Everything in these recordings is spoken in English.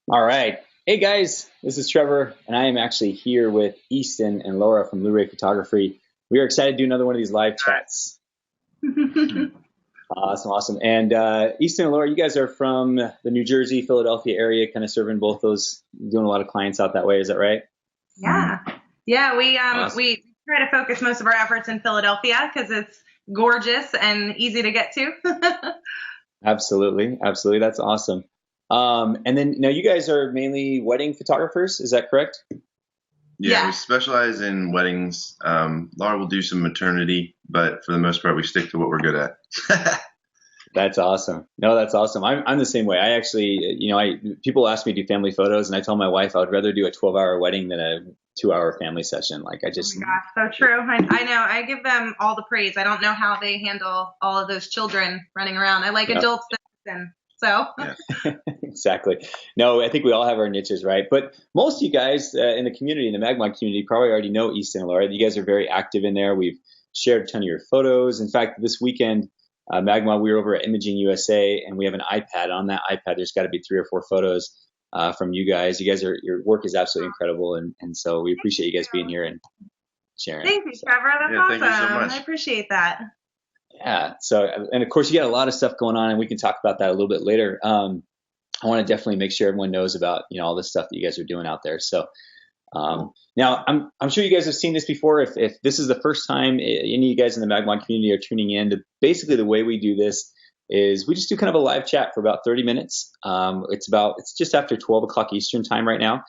All right. Hey guys, this is Trevor, and I am actually here with Easton and Laura from Blu-ray Photography. We are excited to do another one of these live chats. Awesome, awesome. And Easton and Laura, you guys are from the New Jersey, Philadelphia area, kind of serving both those, doing a lot of clients out that way. Is that right? Yeah. Yeah, Awesome. we try to focus most of our efforts in Philadelphia because it's gorgeous and easy to get to. Absolutely, absolutely. That's awesome. And then now you guys are mainly wedding photographers. Is that correct? Yeah, we Yeah. specialize in weddings. Laura will do some maternity, but for the most part, we stick to what we're good at. That's awesome. No, that's awesome. I'm the same way. I actually, people ask me to do family photos, and I tell my wife I would rather do a 12-hour wedding than a 2-hour family session. Like I Oh just, my gosh, so true. I know. I give them all the praise. I don't know how they handle all of those children running around. I like you know, adults and so. Yeah. exactly. No, I think we all have our niches, right? But most of you guys in the community, in the MagMod community, probably already know Easton and Laura. You guys are very active in there. We've shared a ton of your photos. In fact, this weekend, MagMod, we were over at Imaging USA, and we have an iPad. On that iPad, there's got to be 3 or 4 photos from you guys. You guys are, your work is absolutely incredible, and so we appreciate you guys being here and sharing. Thank you, Trevor. That's Yeah, thank you so awesome. much. I appreciate that. Yeah. So, and of course, you got a lot of stuff going on, and we can talk about that a little bit later. I want to definitely make sure everyone knows about all this stuff that you guys are doing out there. So, now I'm sure you guys have seen this before. If this is the first time any of you guys in the MagMod community are tuning in, basically the way we do this is we just do kind of a live chat for about 30 minutes. It's just after 12 o'clock Eastern time right now.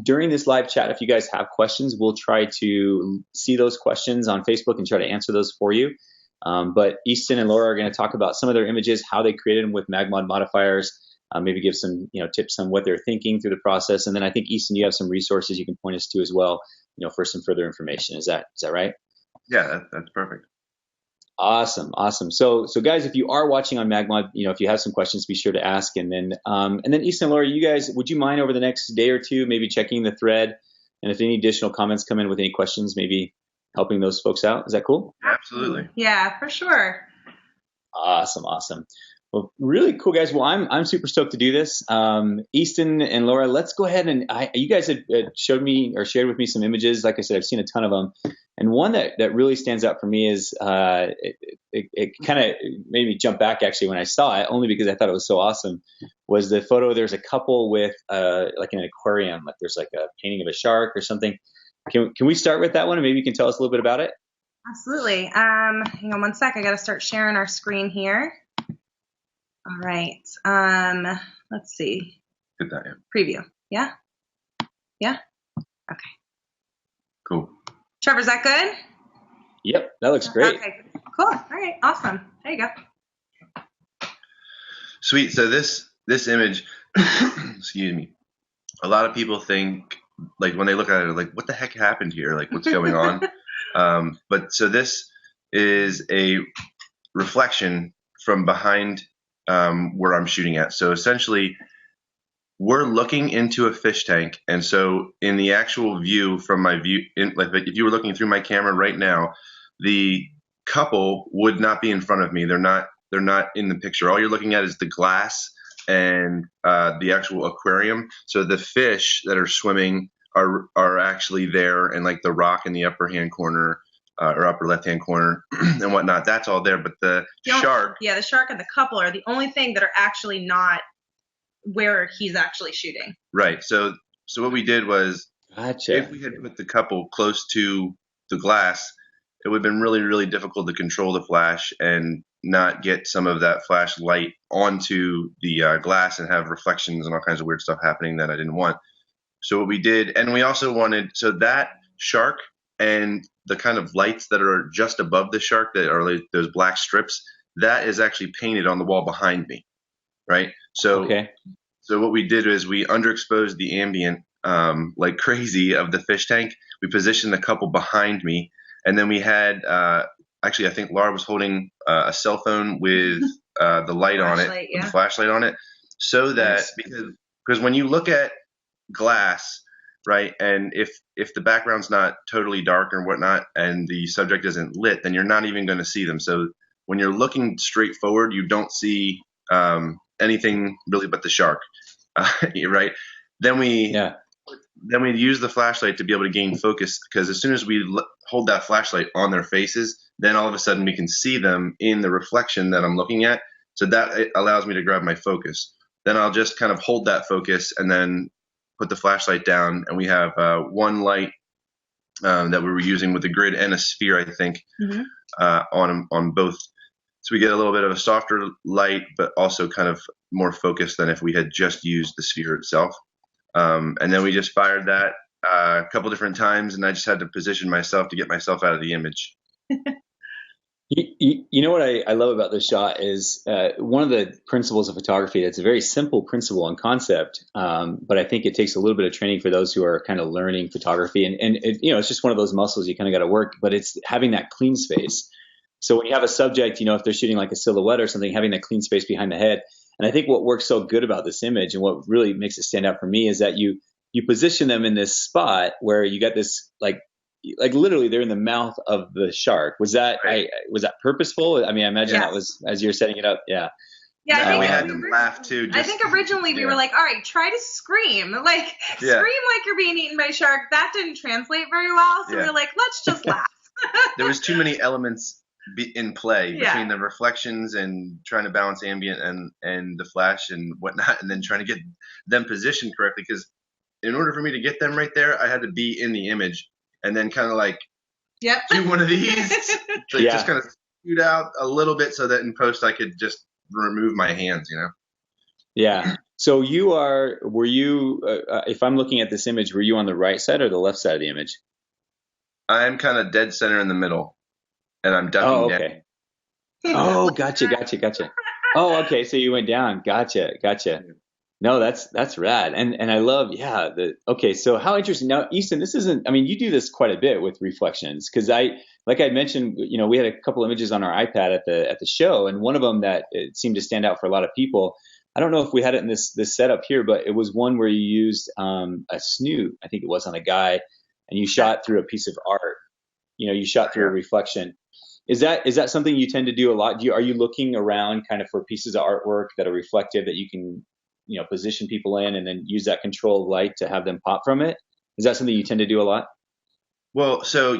During this live chat, if you guys have questions, we'll try to see those questions on Facebook and try to answer those for you. But Easton and Laura are going to talk about some of their images, how they created them with MagMod modifiers, maybe give some tips on what they're thinking through the process. And then I think Easton, you have some resources you can point us to as well, for some further information. Is that right? Yeah, that's perfect. Awesome, awesome. So guys, if you are watching on MagMod, if you have some questions, be sure to ask. And then Easton and Laura, you guys, would you mind over the next day or two maybe checking the thread, and if any additional comments come in with any questions, maybe helping those folks out? Is that cool? Absolutely. Yeah, for sure. Awesome, awesome. Well, really cool, guys. Well, I'm super stoked to do this. Easton and Laura, let's go ahead and you guys had showed me or shared with me some images. Like I said, I've seen a ton of them, and one that really stands out for me is it kind of made me jump back actually when I saw it, only because I thought it was so awesome. Was the photo? There's a couple with like an aquarium, like there's like a painting of a shark or something. Can we start with that one, and maybe you can tell us a little bit about it? Absolutely. Hang on one sec. I got to start sharing our screen here. All right. Let's see. Get that in. Preview. Yeah? Yeah? Okay. Cool. Trevor, is that good? Yep, that looks great. Okay. Cool. All right. Awesome. There you go. Sweet. So this image, excuse me. A lot of people think, like, when they look at it, like, what the heck happened here? Like, what's going on? But so this is a reflection from behind where I'm shooting at. So essentially, we're looking into a fish tank, and so in the actual view from my view, like if you were looking through my camera right now, the couple would not be in front of me. They're not in the picture. All you're looking at is the glass and the actual aquarium. So the fish that are swimming are actually there, and like the rock in the upper hand corner or upper left hand corner and whatnot. That's all there, but the shark. Yeah, the shark and the couple are the only thing that are actually not where he's actually shooting. Right. So what we did was, Gotcha. if we had put the couple close to the glass, it would have been really, really difficult to control the flash and not get some of that flash light onto the glass and have reflections and all kinds of weird stuff happening that I didn't want. So what we did, and we also wanted, so that shark and the kind of lights that are just above the shark that are like those black strips, that is actually painted on the wall behind me, right? So, okay. So what we did is we underexposed the ambient like crazy of the fish tank. We positioned the couple behind me, and then we had actually, I think Laura was holding a cell phone with the light on it, Yeah. with the flashlight on it, so that Nice. because when you look at glass, right, and if the background's not totally dark or whatnot, and the subject isn't lit, then you're not even going to see them. So when you're looking straight forward, you don't see anything really but the shark. right? Then we Yeah. then we use the flashlight to be able to gain focus, because as soon as we hold that flashlight on their faces, then all of a sudden we can see them in the reflection that I'm looking at. So that it allows me to grab my focus. Then I'll just kind of hold that focus and then put the flashlight down, and we have one light that we were using with a grid and a sphere, I think, on both. So we get a little bit of a softer light, but also kind of more focused than if we had just used the sphere itself. And then we just fired that a couple different times, and I just had to position myself to get myself out of the image. You know what I love about this shot is one of the principles of photography. It's a very simple principle and concept, but I think it takes a little bit of training for those who are kind of learning photography. And it, it's just one of those muscles you kind of got to work. But it's having that clean space. So when you have a subject, if they're shooting like a silhouette or something, having that clean space behind the head. And I think what works so good about this image and what really makes it stand out for me is that you position them in this spot where you got this like literally they're in the mouth of the shark. Was that was that purposeful? I mean, I imagine that was as you're setting it up. Yeah. Yeah, I think we had them laugh too. I think originally we were like, all right, try to scream. Scream like you're being eaten by a shark. That didn't translate very well. So we were like, let's just laugh. There was too many elements in play between the reflections and trying to balance ambient and the flash and whatnot, and then trying to get them positioned correctly, because in order for me to get them right there, I had to be in the image and then kind of like do one of these, just kind of scoot out a little bit so that in post I could just remove my hands, Yeah. So were you, if I'm looking at this image, were you on the right side or the left side of the image? I'm kind of dead center in the middle, and I'm ducking down. Oh, gotcha. Oh, okay. So you went down. Gotcha. No, that's rad. And I love, okay. So how interesting. Now, Easton, this isn't, I mean, you do this quite a bit with reflections, because like I mentioned, we had a couple images on our iPad at the show, and one of them that it seemed to stand out for a lot of people. I don't know if we had it in this setup here, but it was one where you used a snoot, I think it was, on a guy, and you shot through a piece of art. You shot through a reflection. Is that something you tend to do a lot? Are you looking around kind of for pieces of artwork that are reflective that you can, position people in, and then use that controlled light to have them pop from it? Is that something you tend to do a lot? Well, so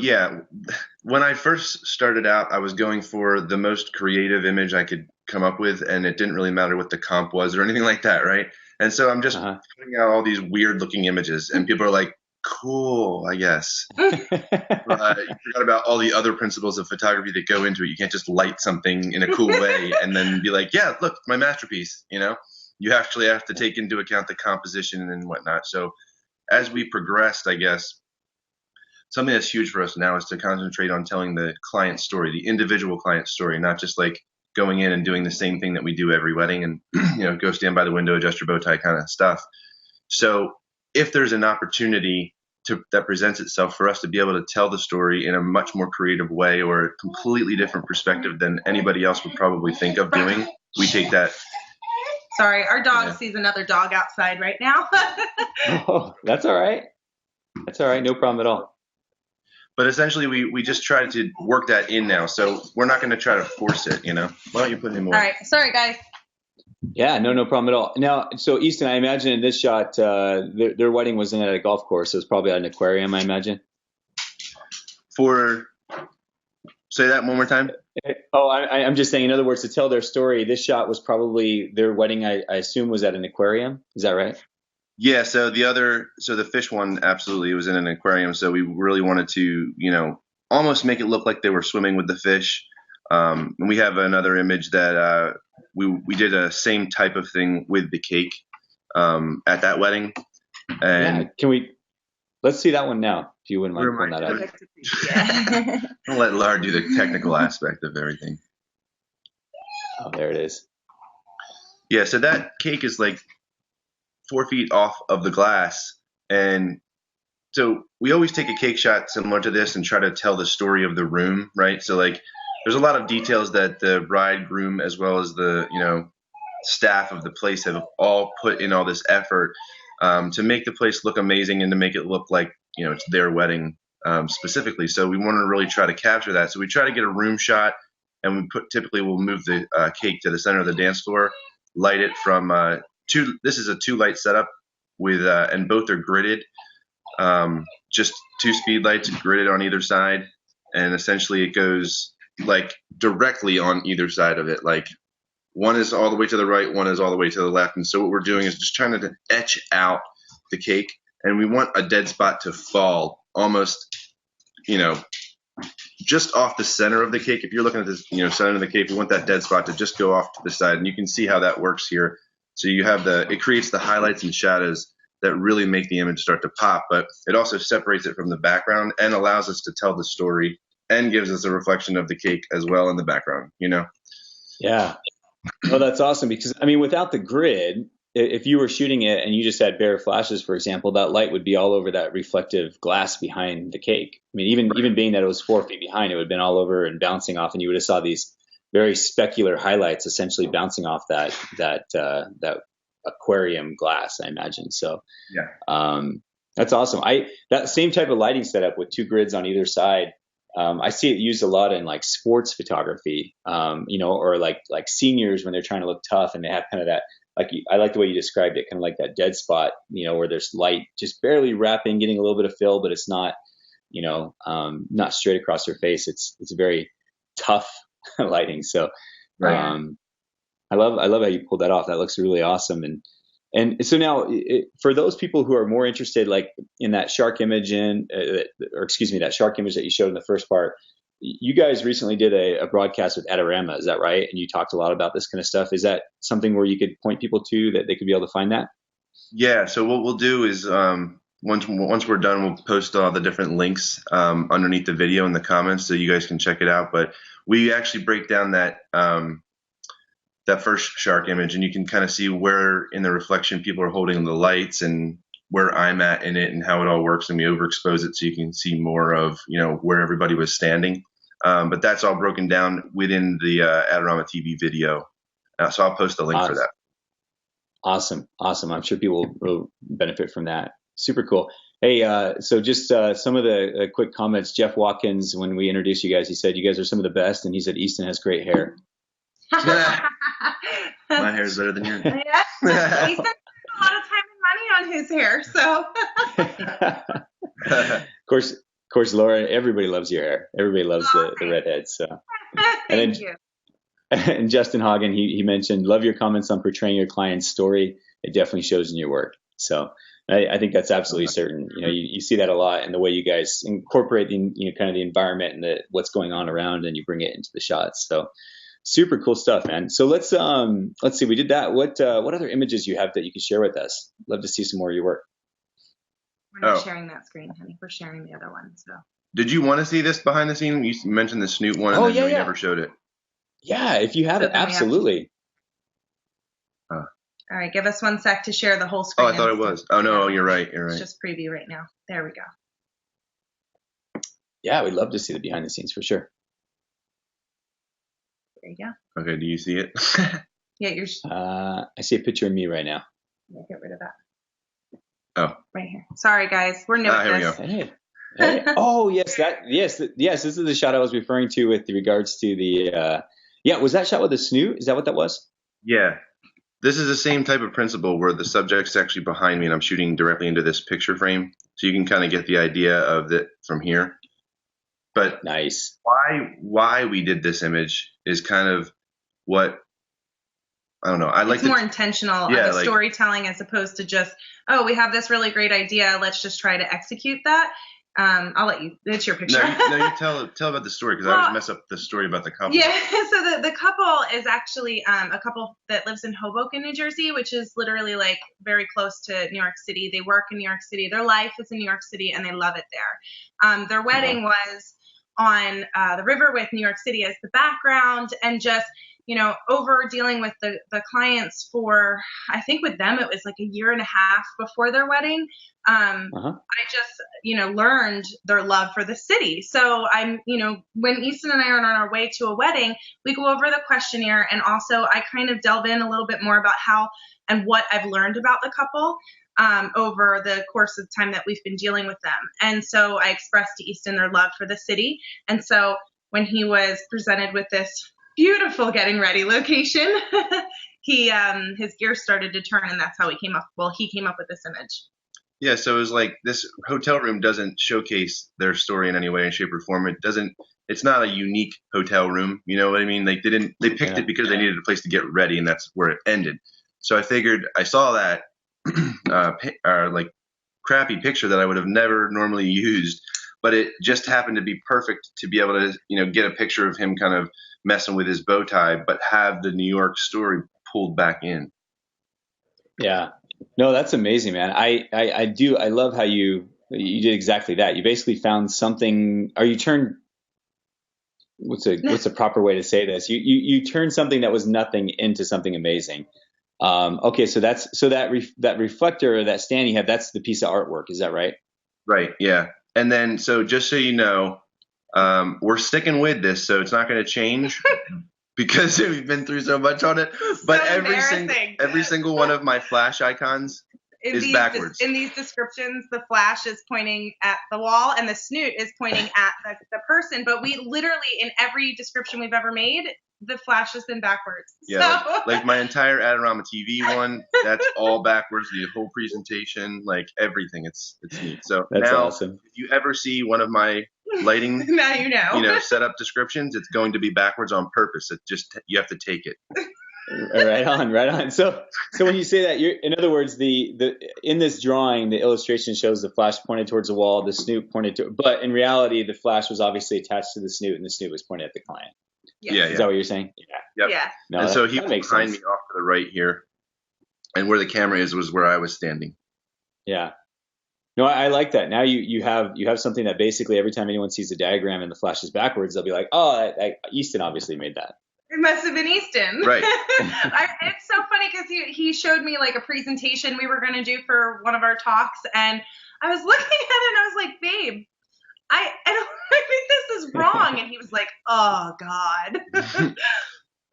when I first started out, I was going for the most creative image I could come up with, and it didn't really matter what the comp was or anything like that, right? And so I'm just putting out all these weird looking images, and people are like, cool, I guess. You forgot about all the other principles of photography that go into it. You can't just light something in a cool way and then be like, yeah, look, my masterpiece. You actually have to take into account the composition and whatnot. So as we progressed, I guess something that's huge for us now is to concentrate on telling the client story, the individual client story, not just like going in and doing the same thing that we do every wedding and go stand by the window, adjust your bow tie kind of stuff. So if there's an opportunity that presents itself for us to be able to tell the story in a much more creative way or a completely different perspective than anybody else would probably think of doing, we take that. Sorry, our dog sees another dog outside right now. Oh, that's all right. No problem at all. But essentially, we just try to work that in now. So we're not going to try to force it, Why don't you put in more? All right. Sorry, guys. Yeah, no problem at all. Now, so Easton, I imagine in this shot, their wedding wasn't at a golf course. So it was probably at an aquarium, I imagine. Say that one more time. Oh, I'm just saying, in other words, to tell their story, this shot was probably their wedding, I assume, was at an aquarium. Is that right? Yeah. So the fish one, absolutely, was in an aquarium. So we really wanted to, almost make it look like they were swimming with the fish. And we have another image that we did a same type of thing with the cake at that wedding. And let's see that one now, if you wouldn't mind pulling that out. I'll let Lar do the technical aspect of everything. Oh, there it is. Yeah, so that cake is like 4 feet off of the glass. And so we always take a cake shot similar to this and try to tell the story of the room, right? So like there's a lot of details that the bride, groom, as well as the, staff of the place have all put in all this effort to make the place look amazing and to make it look like, it's their wedding specifically. So we want to really try to capture that. So we try to get a room shot, and typically we'll move the cake to the center of the dance floor, light it from this is a 2-light setup with, and both are gridded, just 2 speed lights gridded on either side. And essentially it goes like directly on either side of it. Like one is all the way to the right, one is all the way to the left. And so what we're doing is just trying to etch out the cake, and we want a dead spot to fall almost, just off the center of the cake. If you're looking at this, center of the cake, we want that dead spot to just go off to the side. And you can see how that works here. So you have it creates the highlights and shadows that really make the image start to pop, but it also separates it from the background and allows us to tell the story and gives us a reflection of the cake as well in the background, Yeah. Well, that's awesome, because without the grid, if you were shooting it and you just had bare flashes, for example, that light would be all over that reflective glass behind the cake. Even being that it was 4 feet behind, it would have been all over and bouncing off, and you would have saw these very specular highlights essentially bouncing off that aquarium glass, I imagine. So yeah, that's awesome. That same type of lighting setup with 2 grids on either side, I see it used a lot in like sports photography, or like seniors when they're trying to look tough and they have kind of that, I like the way you described it, kind of like that dead spot, where there's light just barely wrapping, getting a little bit of fill, but it's not, not straight across their face. It's very tough lighting. So, right. I love how you pulled that off. That looks really awesome. And so now, for those people who are more interested, like in that shark image that shark image that you showed in the first part, you guys recently did a broadcast with Adorama, is that right? And you talked a lot about this kind of stuff. Is that something where you could point people to that they could be able to find that? Yeah. So what we'll do is, once we're done, we'll post all the different links underneath the video in the comments so you guys can check it out. But we actually break down that first shark image, and you can kind of see where in the reflection people are holding the lights and where I'm at in it and how it all works. And we overexpose it so you can see more of, where everybody was standing. But that's all broken down within the Adorama TV video. So I'll post a link for that. Awesome. I'm sure people will benefit from that. Super cool. Hey, so just some of the quick comments. Jeff Watkins, when we introduced you guys, he said, you guys are some of the best. And he said, Easton has great hair. My hair is better than yours. Yeah. He spent a lot of time and money on his hair, so. Of course, Laura, everybody loves your hair. Everybody loves the redheads. So. Thank you. And Justin Hagen, he mentioned, love your comments on portraying your client's story. It definitely shows in your work. So I think that's absolutely certain. You see that a lot in the way you guys incorporate kind of the environment and what's going on around, and you bring it into the shots. So super cool stuff, man. So let's see. We did that. What other images you have that you can share with us? Love to see some more of your work. We're not sharing that screen, honey. We're sharing the other one. So. Did you want to see this behind the scene? You mentioned the snoot one, and then we never showed it. Yeah, if you have it, absolutely. All right, give us 1 sec to share the whole screen. Oh, I thought it was. Oh no, you're right. It's just preview right now. There we go. Yeah, we'd love to see the behind the scenes for sure. There you go. Okay, do you see it? Yeah, you're. I see a picture of me right now. Yeah, get rid of that. Oh. Right here. Sorry, guys. We're new at this. Here we go. Hey. Oh, yes. Yes. This is the shot I was referring to with regards to the. Was that shot with the snoot? Is that what that was? Yeah. This is the same type of principle where the subject's actually behind me and I'm shooting directly into this picture frame. So you can kind of get the idea of it from here. But nice. Why we did this image is kind of what, I don't know. It's more intentional of the storytelling as opposed to just, we have this really great idea. Let's just try to execute that. I'll let you. It's your picture. No, you tell about the story because I always mess up the story about the couple. Yeah, so the couple is actually a couple that lives in Hoboken, New Jersey, which is literally like very close to New York City. They work in New York City. Their life is in New York City, and they love it there. Their wedding was on the river with New York City as the background, and just over dealing with the clients for, I think with them, it was like a year and a half before their wedding. I just, learned their love for the city. So when Easton and I are on our way to a wedding, we go over the questionnaire, and also I kind of delve in a little bit more about how and what I've learned about the couple over the course of time that we've been dealing with them. And so I expressed to Easton their love for the city. And so when he was presented with this beautiful getting ready location, his gears started to turn, and that's how he came up with this image. Yeah, so it was like this hotel room doesn't showcase their story in any way, shape, or form. It's not a unique hotel room. You know what I mean? Like they picked it because they needed a place to get ready, and that's where it ended. So I figured I saw that like crappy picture that I would have never normally used, but it just happened to be perfect to be able to, get a picture of him kind of messing with his bow tie, but have the New York story pulled back in. Yeah. No, that's amazing, man. I love how you did exactly that. You basically found something, or you turned, what's a proper way to say this? You turned something that was nothing into something amazing. Okay, so that reflector or that stand you have, that's the piece of artwork. Is that right? Right. Yeah. And then, so just so you know, we're sticking with this, so it's not going to change because we've been through so much on it. But every single one of my flash icons is backwards. In these descriptions, the flash is pointing at the wall and the snoot is pointing at the person. But we literally, in every description we've ever made, the flash has been backwards. Yeah, so. like my entire Adorama TV one, that's all backwards. The whole presentation, like everything, it's neat. So that's now, awesome. If you ever see one of my lighting, now setup descriptions, it's going to be backwards on purpose. It just, you have to take it. Right on. So when you say that, in other words, the in this drawing, the illustration shows the flash pointed towards the wall, the snoot pointed to, but in reality, the flash was obviously attached to the snoot, and the snoot was pointed at the client. Yes. Yeah. Is that what you're saying? Yeah. Yep. Yeah. No, and so he was behind me off to the right here, and where the camera is was where I was standing. Yeah. No, I like that. Now you have something that basically every time anyone sees the diagram and the flash is backwards, they'll be like, oh, Easton obviously made that. It must have been Easton. Right. It's so funny because he showed me like a presentation we were going to do for one of our talks, and I was looking at it and I was like, babe, I think this is wrong. And he was like, oh, God.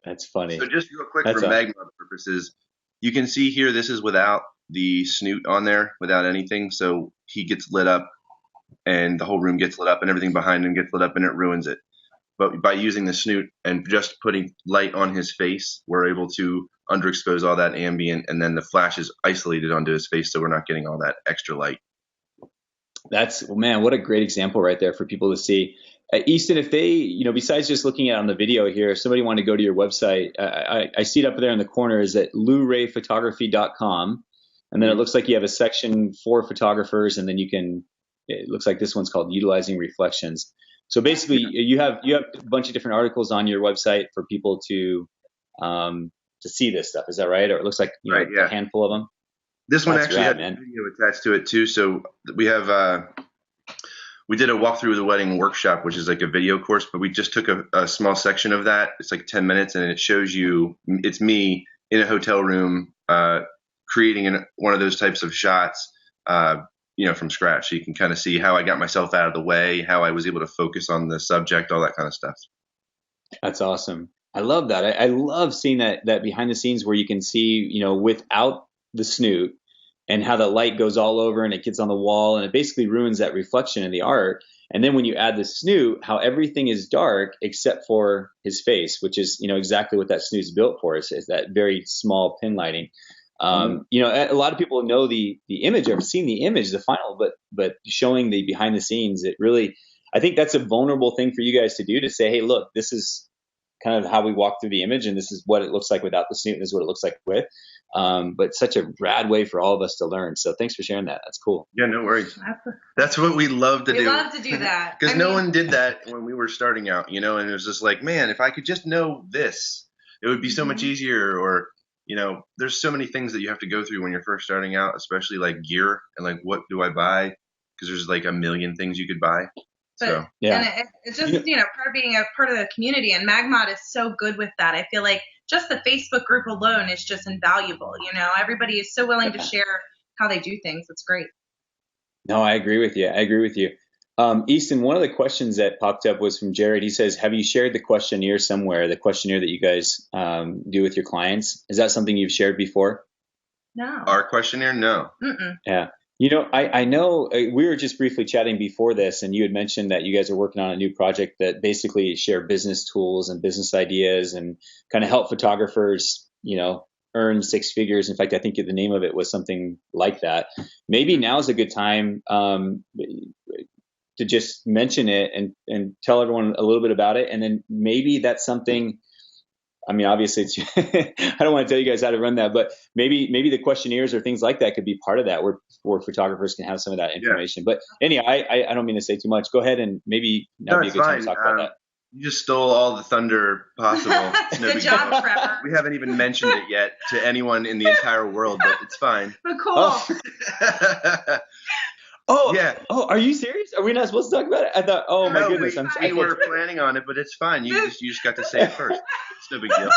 That's funny. So just real quick for MagMod purposes, you can see here this is without the snoot on there, without anything. So he gets lit up and the whole room gets lit up and everything behind him gets lit up and it ruins it. But by using the snoot and just putting light on his face, we're able to underexpose all that ambient, and then the flash is isolated onto his face so we're not getting all that extra light. Man, what a great example right there for people to see. Easton, if they, besides just looking at it on the video here, if somebody wanted to go to your website, I see it up there in the corner is at LouRayPhotography.com. And then it looks like you have a section for photographers, and then it looks like this one's called Utilizing Reflections. So basically you have a bunch of different articles on your website for people to see this stuff. Is that right? Or it looks like a handful of them. This one actually had a video attached to it too. So we have, we did a walkthrough of the wedding workshop, which is like a video course, but we just took a small section of that. It's like 10 minutes and it shows you, it's me in a hotel room, creating one of those types of shots, from scratch. So you can kind of see how I got myself out of the way, how I was able to focus on the subject, all that kind of stuff. That's awesome. I love that. I love seeing that behind the scenes where you can see, without the snoot and how the light goes all over and it gets on the wall and it basically ruins that reflection in the art. And then when you add the snoot, how everything is dark except for his face, which is, exactly what that snoot's built for, is that very small pin lighting. A lot of people know the image, or have seen the image, the final, but showing the behind the scenes, it really, I think that's a vulnerable thing for you guys to do, to say, hey, look, this is kind of how we walk through the image, and this is what it looks like without the snoot, and this is what it looks like with. But such a rad way for all of us to learn. So thanks for sharing that. That's cool. Yeah, no worries. That's what we love to do. We love to do that. Because no one did that when we were starting out, and it was just like, man, if I could just know this, it would be so much easier. Or, there's so many things that you have to go through when you're first starting out, especially like gear and like, what do I buy? Because there's like a million things you could buy. And it's just, part of being a part of the community, and MagMod is so good with that. I feel like just the Facebook group alone is just invaluable. Everybody is so willing to share how they do things. It's great. No, I agree with you. Easton, one of the questions that popped up was from Jared. He says, have you shared the questionnaire somewhere, the questionnaire that you guys do with your clients? Is that something you've shared before? No. Our questionnaire? No. Mm-mm. Yeah. I know we were just briefly chatting before this, and you had mentioned that you guys are working on a new project that basically share business tools and business ideas and kind of help photographers, earn six figures. In fact, I think the name of it was something like that. Maybe now is a good time to just mention it and tell everyone a little bit about it. And then maybe that's something, I mean, obviously it's, I don't want to tell you guys how to run that, but maybe the questionnaires or things like that could be part of that where photographers can have some of that information. Yeah. But anyhow, I don't mean to say too much. Go ahead and maybe now would be a good time to talk about that. You just stole all the thunder possible. Good job, Trevor. We haven't even mentioned it yet to anyone in the entire world, but it's fine. But cool. Oh, yeah. Oh, are you serious? Are we not supposed to talk about it? I thought, oh my goodness. We were planning on it, but it's fine. You just got to say it first. It's no big deal.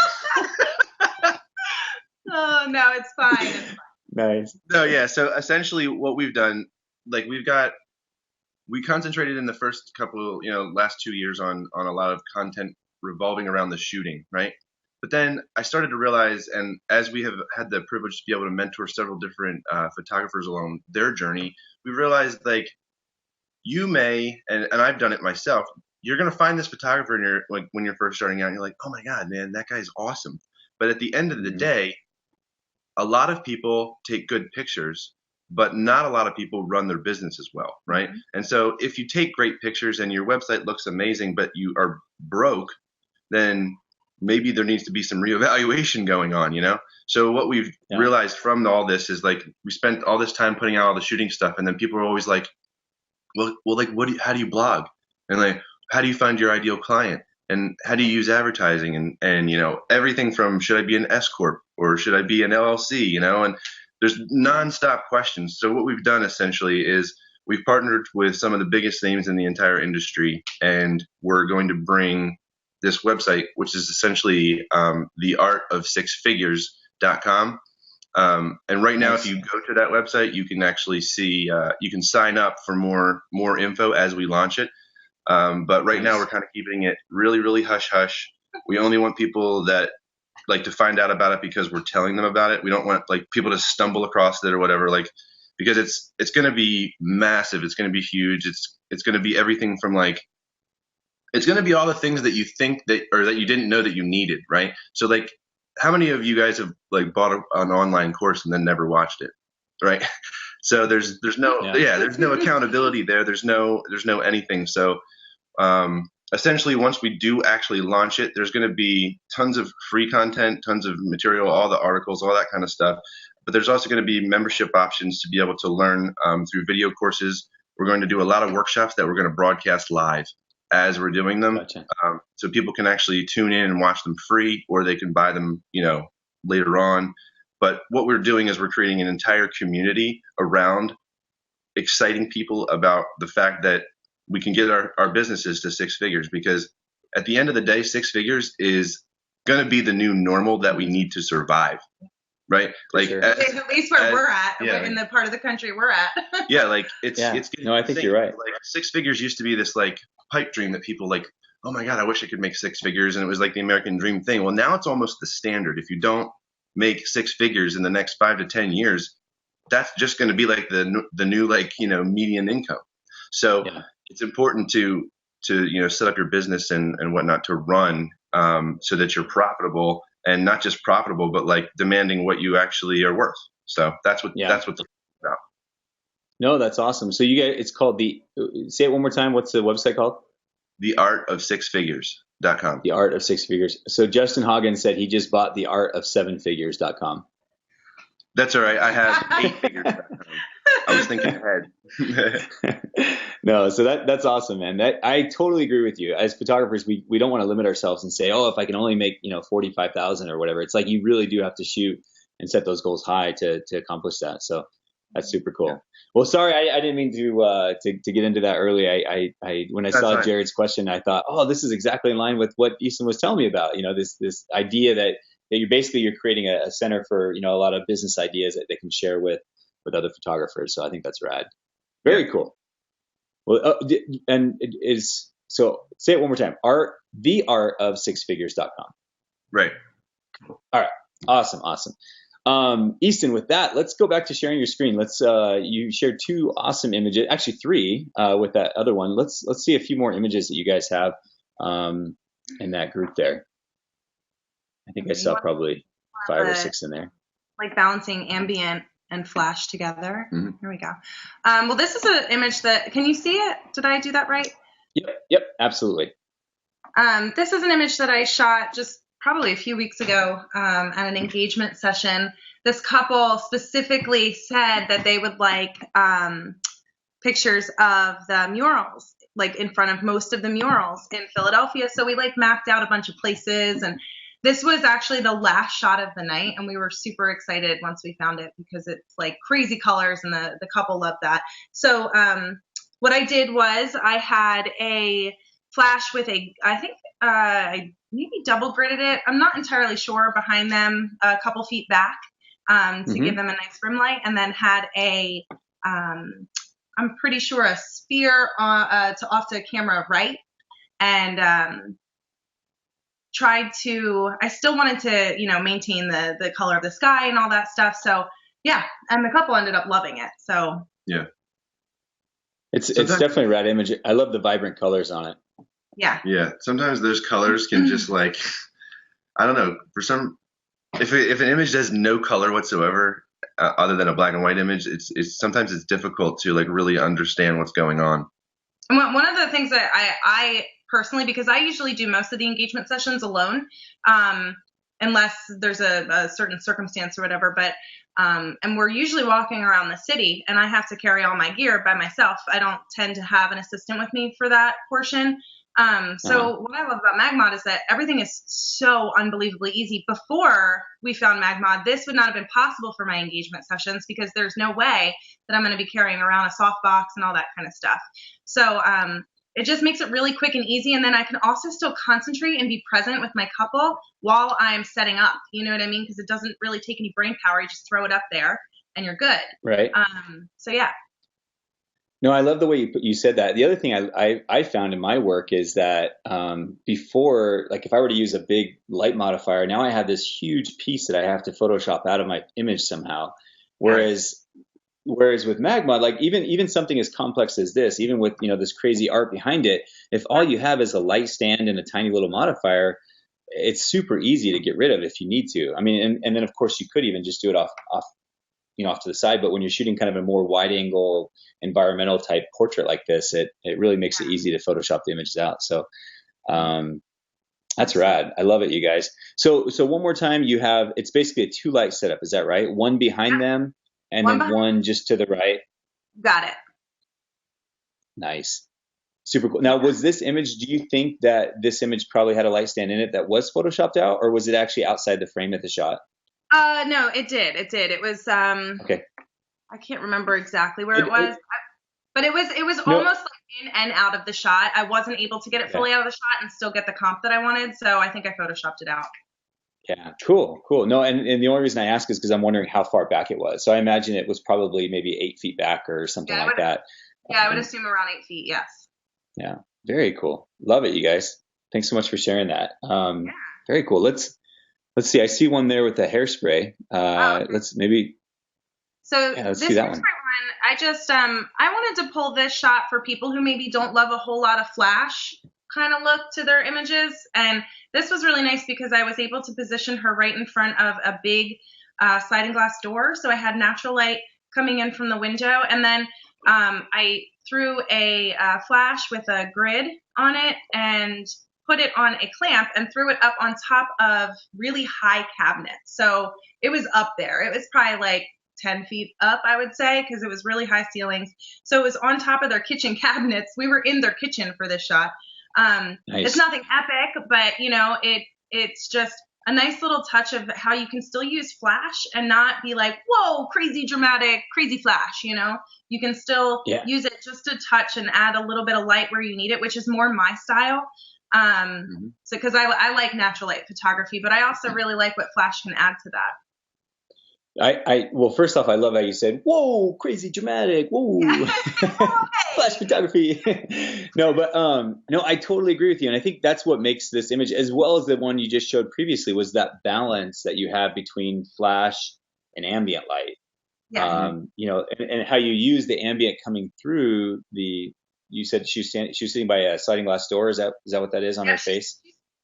Oh, no, it's fine. It's fine. Nice. So yeah, so essentially what we've done, like we concentrated in the first couple, last 2 years on a lot of content revolving around the shooting, right? But then I started to realize, and as we have had the privilege to be able to mentor several different photographers along their journey, we realized like you may, and I've done it myself, you're going to find this photographer when you're first starting out and you're like, oh my God, man, that guy's awesome. But at the end of the day, a lot of people take good pictures, but not a lot of people run their business as well, right? And so if you take great pictures and your website looks amazing, but you are broke, then maybe there needs to be some reevaluation going on, So what we've realized from all this is like we spent all this time putting out all the shooting stuff, and then people are always like, well, like how do you blog? And like, how do you find your ideal client? And how do you use advertising? And everything from should I be an S corp or should I be an LLC? And there's nonstop questions. So what we've done essentially is we've partnered with some of the biggest names in the entire industry, and we're going to bring this website, which is essentially theartofsixfigures.com. And right now, if you go to that website, you can actually see, you can sign up for more info as we launch it. But right now we're kind of keeping it really, really hush hush. We only want people that like to find out about it because we're telling them about it. We don't want like people to stumble across it or whatever, like, because it's going to be massive. It's going to be huge. It's going to be everything from like, it's going to be all the things that you think that, or that you didn't know that you needed. Right. So like, how many of you guys have like bought an online course and then never watched it? Right. So there's no accountability there. There's no anything. So, essentially once we do actually launch it, there's going to be tons of free content, tons of material, all the articles, all that kind of stuff. But there's also going to be membership options to be able to learn through video courses. We're going to do a lot of workshops that we're going to broadcast live as we're doing them. Gotcha. So people can actually tune in and watch them free, or they can buy them, later on. But what we're doing is we're creating an entire community around exciting people about the fact that we can get our businesses to six figures, because at the end of the day, six figures is going to be the new normal that we need to survive. Right. Like sure. At least where we're at, in the part of the country we're at. Yeah. Like it's no, I think you're right. Like six figures used to be this like pipe dream that people like, oh my God, I wish I could make six figures. And it was like the American dream thing. Well, now it's almost the standard. If you don't make six figures in the next 5 to 10 years, that's just going to be like the new, like, median income. So it's important to set up your business and whatnot to run so that you're profitable, and not just profitable, but like demanding what you actually are worth. So that's what that's what the about. No, that's awesome. So you guys, it's called say it one more time. What's the website called? theartofsixfigures.com. The Art of Six Figures. So Justin Hagen said he just bought theartofsevenfigures.com. That's all right. I have 8figures.com. I was thinking ahead. No, so that's awesome, man. I totally agree with you. As photographers, we don't want to limit ourselves and say, oh, if I can only make 45,000 or whatever. It's like you really do have to shoot and set those goals high to accomplish that. So that's super cool. Yeah. Well, sorry, I didn't mean to get into that early. I when I saw Jared's question, I thought, oh, this is exactly in line with what Easton was telling me about. This idea that you're creating a center for a lot of business ideas that they can share with other photographers. So I think that's rad. Very cool. Well, and it is, so say it one more time. theartofsixfigures.com. Right. All right. Awesome. Easton, with that, let's go back to sharing your screen. You shared 2 awesome images, actually 3 with that other one. Let's see a few more images that you guys have in that group there. I think I saw probably 5 or 6 in there. Like balancing ambient and flash together. Mm-hmm. Here we go. Well, this is an image that, can you see it? Did I do that right? Yep, absolutely. This is an image that I shot just probably a few weeks ago at an engagement session. This couple specifically said that they would like pictures of the murals, like in front of most of the murals in Philadelphia. So we like mapped out a bunch of places, and this was actually the last shot of the night, and we were super excited once we found it because it's like crazy colors, and the couple loved that. So what I did was I had a flash with I maybe double gridded it. I'm not entirely sure, behind them a couple feet back to give them a nice rim light, and then had a I'm pretty sure a sphere off to camera right, and I still wanted to, maintain the color of the sky and all that stuff. So yeah, and the couple ended up loving it. So yeah, it's definitely a rad image. I love the vibrant colors on it. Yeah. Yeah. Sometimes those colors can just like, I don't know, if an image does no color whatsoever, other than a black and white image, sometimes it's difficult to like really understand what's going on. And one of the things that I personally, because I usually do most of the engagement sessions alone, unless there's a certain circumstance or whatever, but and we're usually walking around the city, and I have to carry all my gear by myself. I don't tend to have an assistant with me for that portion. So what I love about MagMod is that everything is so unbelievably easy. Before we found MagMod, this would not have been possible for my engagement sessions because there's no way that I'm going to be carrying around a softbox and all that kind of stuff. So it just makes it really quick and easy. And then I can also still concentrate and be present with my couple while I'm setting up. You know what I mean? Because it doesn't really take any brain power. You just throw it up there and you're good. Right. So yeah. No, I love the way you said that. The other thing I found in my work is that before, like if I were to use a big light modifier, now I have this huge piece that I have to Photoshop out of my image somehow. Whereas with MagMod, like even something as complex as this, even with this crazy art behind it, if all you have is a light stand and a tiny little modifier, it's super easy to get rid of if you need to. I mean, and then of course you could even just do it off to the side. But when you're shooting kind of a more wide angle environmental type portrait like this, it really makes it easy to Photoshop the images out. So that's rad. I love it, you guys. So one more time, it's basically a 2 light setup. Is that right? One behind them and then one just to the right. Got it. Nice. Super cool. Now, was this image, do you think that this image probably had a light stand in it that was Photoshopped out, or was it actually outside the frame at the shot? No, it did. It was, okay. I can't remember exactly where it was, but it was almost like in and out of the shot. I wasn't able to get it fully out of the shot and still get the comp that I wanted. So I think I Photoshopped it out. Yeah. Cool. No, and the only reason I ask is because I'm wondering how far back it was. So I imagine it was probably maybe 8 feet back or something like that. Yeah, I would assume around 8 feet. Yes. Yeah. Very cool. Love it, you guys. Thanks so much for sharing that. Very cool. Let's see. I see one there with the hairspray. Let's maybe. So let's this see that hairspray one. I just I wanted to pull this shot for people who maybe don't love a whole lot of flash kind of look to their images, and this was really nice because I was able to position her right in front of a big sliding glass door, so I had natural light coming in from the window, and then I threw a flash with a grid on it and put it on a clamp and threw it up on top of really high cabinets. So it was up there. It was probably like 10 feet up, I would say, because it was really high ceilings. So it was on top of their kitchen cabinets. We were in their kitchen for this shot. Nice. It's nothing epic, but it's just a nice little touch of how you can still use flash and not be like, whoa, crazy dramatic, crazy flash. You can still use it just a touch and add a little bit of light where you need it, which is more my style. So because I like natural light photography, but I also really like what flash can add to that. Well, first off, I love how you said, whoa, crazy dramatic, whoa, flash photography. No, I totally agree with you. And I think that's what makes this image, as well as the one you just showed previously, was that balance that you have between flash and ambient light. Yeah. And how you use the ambient coming through you said she was sitting by a sliding glass door. Is that what that is on her face?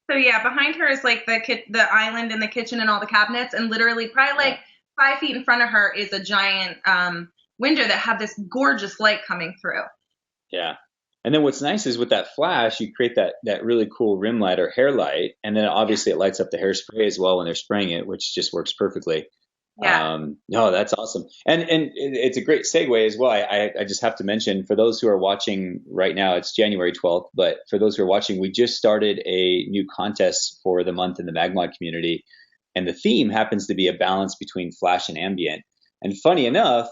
So yeah, behind her is like the island and the kitchen and all the cabinets, and literally probably like 5 feet in front of her is a giant window that had this gorgeous light coming through. Yeah. And then what's nice is with that flash, you create that really cool rim light or hair light, and then obviously it lights up the hairspray as well when they're spraying it, which just works perfectly. Yeah. No, that's awesome. And it's a great segue as well. I just have to mention, for those who are watching right now, it's January 12th, but for those who are watching, we just started a new contest for the month in the MagMod community. And the theme happens to be a balance between flash and ambient. And funny enough,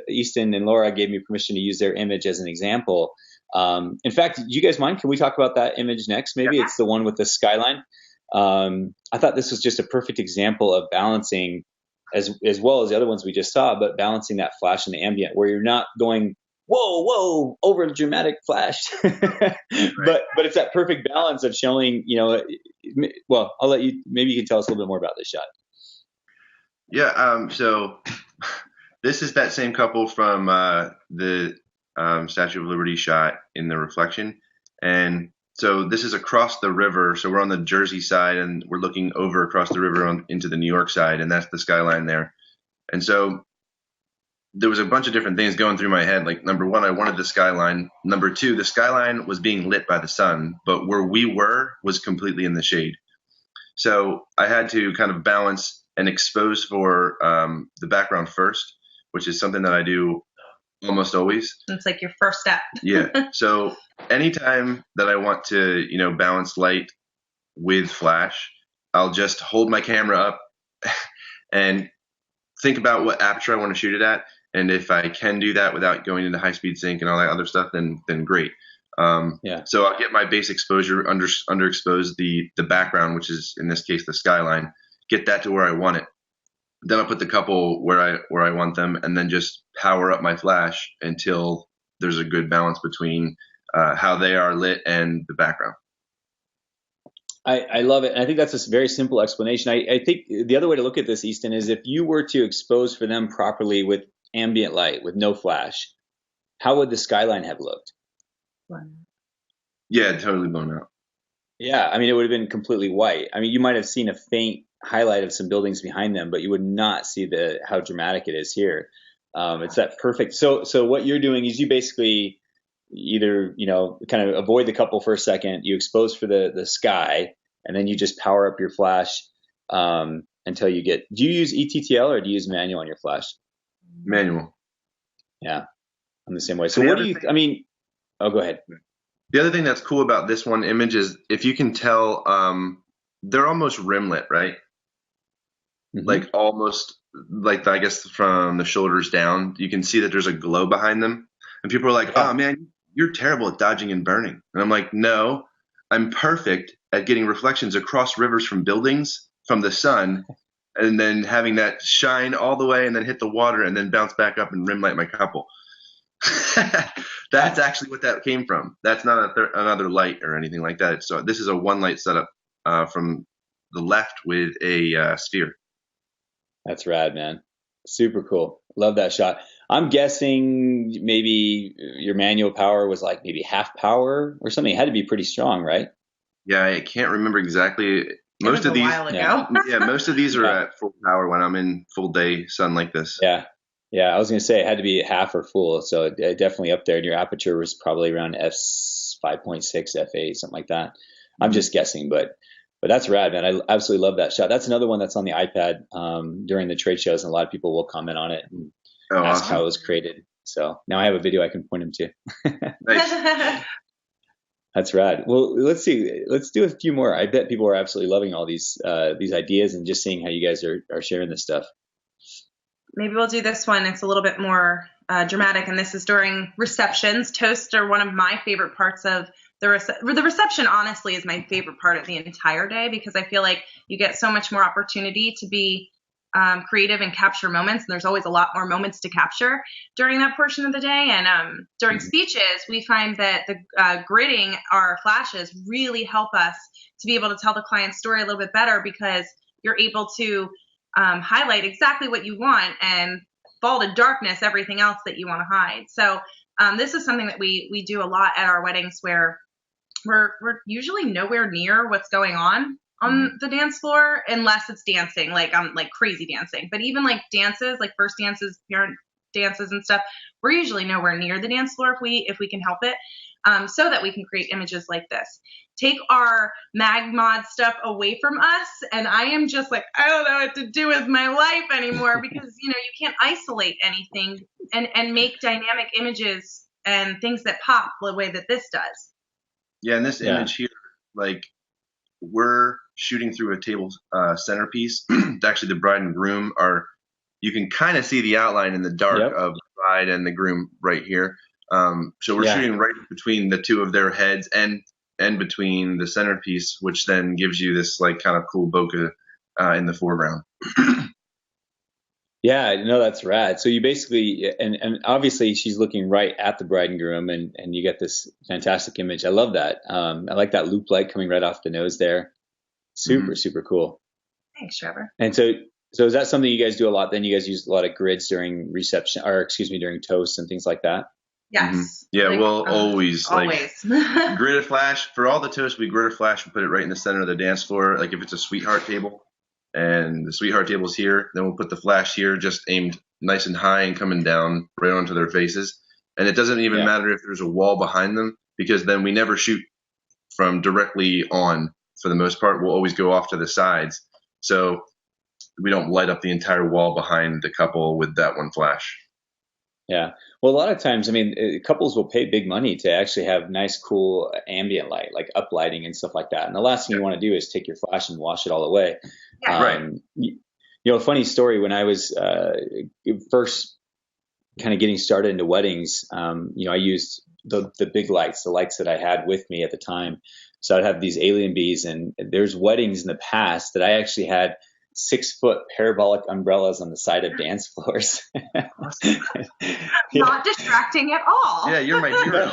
Easton and Laura gave me permission to use their image as an example. In fact, do you guys mind? Can we talk about that image next? Maybe it's the one with the skyline. I thought this was just a perfect example of balancing, as well as the other ones we just saw, but balancing that flash and the ambient, where you're not going, whoa, over dramatic flash, but it's that perfect balance of showing, well, I'll let you, maybe you can tell us a little bit more about this shot. Yeah. So this is that same couple from the Statue of Liberty shot in the reflection. And so this is across the river. So we're on the Jersey side and we're looking over across the river into the New York side, and that's the skyline there. And so there was a bunch of different things going through my head. Like, number one, I wanted the skyline. Number two, the skyline was being lit by the sun, but where we were was completely in the shade. So I had to kind of balance and expose for the background first, which is something that I do almost always. It's like your first step. Yeah. So anytime that I want to, balance light with flash, I'll just hold my camera up and think about what aperture I want to shoot it at. And if I can do that without going into high speed sync and all that other stuff, then great. So I'll get my base exposure, underexpose the background, which is in this case the skyline, get that to where I want it. Then I'll put the couple where I want them, and then just power up my flash until there's a good balance between how they are lit and the background. I love it. And I think that's a very simple explanation. I think the other way to look at this, Easton, is if you were to expose for them properly with ambient light, with no flash, how would the skyline have looked? Yeah, totally blown out. Yeah, I mean, it would have been completely white. I mean, you might have seen a faint highlight of some buildings behind them, but you would not see how dramatic it is here. It's that perfect. So what you're doing is you basically either, kind of avoid the couple for a second, you expose for the sky, and then you just power up your flash until you get. Do you use ETTL or do you use manual on your flash? Manual. Yeah, I'm the same way. So what do you? Oh, go ahead. The other thing that's cool about this one image is if you can tell, they're almost rimlit, right? Mm-hmm. Like almost like, I guess, from the shoulders down, you can see that there's a glow behind them. And people are like, oh man, you're terrible at dodging and burning. And I'm like, no, I'm perfect at getting reflections across rivers from buildings, from the sun, and then having that shine all the way and then hit the water and then bounce back up and rim light my couple. That's actually what that came from. That's not another light or anything like that. So this is a one light setup from the left with a sphere. That's rad, man. Super cool. Love that shot. I'm guessing maybe your manual power was like maybe half power or something. It had to be pretty strong, right? Yeah, I can't remember exactly. Most of these, most of these are at full power when I'm in full day sun like this. Yeah, I was going to say it had to be half or full, so definitely up there. And your aperture was probably around f5.6, f8, something like that. I'm just guessing, but that's rad, man. I absolutely love that shot. That's another one that's on the iPad during the trade shows, and a lot of people will comment on it and ask how it was created. So now I have a video I can point them to. Nice. That's rad. Well, let's see. Let's do a few more. I bet people are absolutely loving all these ideas and just seeing how you guys are sharing this stuff. Maybe we'll do this one. It's a little bit more dramatic, and this is during receptions. Toasts are one of my favorite parts of the reception. Honestly, is my favorite part of the entire day because I feel like you get so much more opportunity to be creative and capture moments. And there's always a lot more moments to capture during that portion of the day. And during speeches, we find that the gridding our flashes really help us to be able to tell the client's story a little bit better because you're able to highlight exactly what you want and fall to darkness everything else that you want to hide. So this is something that we do a lot at our weddings where we're usually nowhere near what's going on the dance floor unless it's dancing, like crazy dancing. But even like dances, like first dances, parent dances and stuff, we're usually nowhere near the dance floor if we can help it, so that we can create images like this. Take our MagMod stuff away from us, and I am just like, I don't know what to do with my life anymore, because you can't isolate anything and make dynamic images and things that pop the way that this does. Yeah, and this image here, like, we're shooting through a table centerpiece. Actually, the bride and groom you can kind of see the outline in the dark of the bride and the groom right here. So we're shooting right between the two of their heads and between the centerpiece, which then gives you this like kind of cool bokeh in the foreground. Yeah, no, that's rad. So you basically, and obviously she's looking right at the bride and groom, and you get this fantastic image. I love that. I like that loop light coming right off the nose there. Super cool. Thanks, Trevor. And so is that something you guys do a lot? Then you guys use a lot of grids during reception, or during toasts and things like that? Yes. Yeah, we'll always. Grid a flash. For all the toasts, we grid a flash and put it right in the center of the dance floor. Like if it's a sweetheart table and the sweetheart table's here, then we'll put the flash here, just aimed nice and high and coming down right onto their faces. And it doesn't even matter if there's a wall behind them, because then we never shoot from directly on for the most part. We'll always go off to the sides. So we don't light up the entire wall behind the couple with that one flash. Yeah. Well, a lot of times, I mean, couples will pay big money to actually have nice, cool ambient light, like up lighting and stuff like that. And the last thing you want to do is take your flash and wash it all away. Yeah. Right. Funny story, when I was first kind of getting started into weddings, I used the big lights, the lights that I had with me at the time. So I'd have these alien bees, and there's weddings in the past that I actually had 6-foot parabolic umbrellas on the side of dance floors. Not distracting at all. Yeah, you're my hero.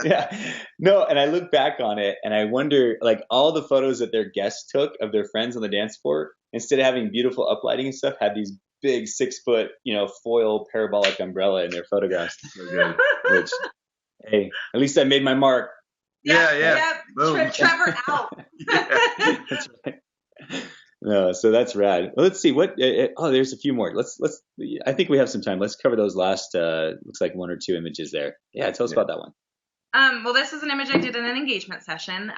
Yeah. No, and I look back on it and I wonder, like, all the photos that their guests took of their friends on the dance floor, instead of having beautiful uplighting and stuff, had these big 6-foot, foil parabolic umbrella in their photographs. Which, hey, at least I made my mark. Yeah. Trevor out. That's right. No, so that's rad. Well, let's see what. There's a few more. Let's. I think we have some time. Let's cover those last. Looks like 1 or 2 images there. Yeah, tell us about that one. Well, this is an image I did in an engagement session.